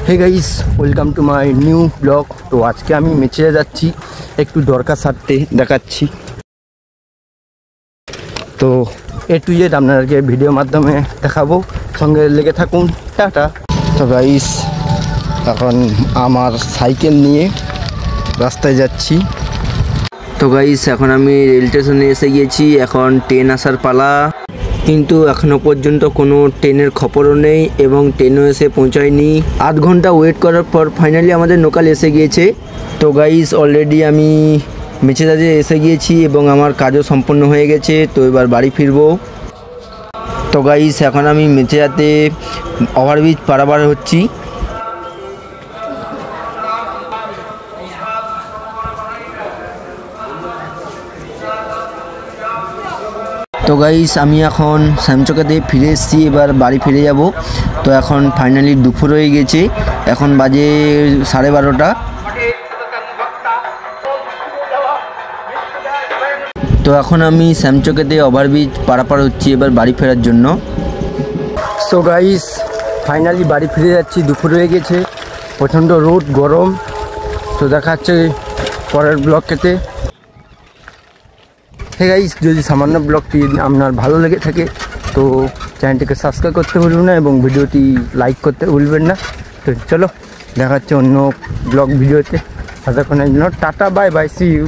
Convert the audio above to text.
Hey guys, welcome to my new blog. তো আজকে আমি মেচে যাচ্ছি, একটু দরকার সারতে দেখাচ্ছি। তো এ টু জেড আপনাদেরকে ভিডিওর মাধ্যমে দেখাবো, সঙ্গে লেগে থাকুন। টাটা। তো গাইস, এখন আমার সাইকেল নিয়ে রাস্তায় যাচ্ছি। তো গাইস, এখন আমি রেল স্টেশনে এসে গিয়েছি। এখন ট্রেন আসার পালা, কিন্তু এখনও পর্যন্ত কোনো ট্রেনের খবরও নেই এবং ট্রেনও এসে পৌঁছায়নি। আধ ঘন্টা ওয়েট করার পর ফাইনালি আমাদের লোকাল এসে গিয়েছে। তো গাইস, অলরেডি আমি মেচেদাতে এসে গিয়েছি এবং আমার কাজও সম্পন্ন হয়ে গেছে। তো এবার বাড়ি ফিরবো। তো গাইস, এখন আমি মেচেদাতে ওভারব্রিজ পারাপার হচ্ছি। তো গাইস, আমি এখন শ্যামচকাতে ফিরে এসেছি, এবার বাড়ি ফিরে যাব। তো এখন ফাইনালি দুপুর হয়ে গেছে, এখন বাজে 12:30। তো এখন আমি শ্যামচকাতে ওভারব্রিজ পারাপার হচ্ছি এবার বাড়ি ফেরার জন্য। সো গাইস, ফাইনালি বাড়ি ফিরে যাচ্ছি। দুপুর হয়ে গেছে, প্রচণ্ড রোদ, গরম। তো দেখা যাচ্ছে পরের ব্লগেতে। হে গাইস, যদি সামান্য ব্লগটি আপনার ভালো লেগে থাকে তো চ্যানেলটিকে সাবস্ক্রাইব করতে ভুলবেন না এবং ভিডিওটি লাইক করতে ভুলবেন না। তো চলো, দেখা হচ্ছে অন্য ব্লগ ভিডিওতে। ততক্ষণের জন্য tata, bye bye, see you.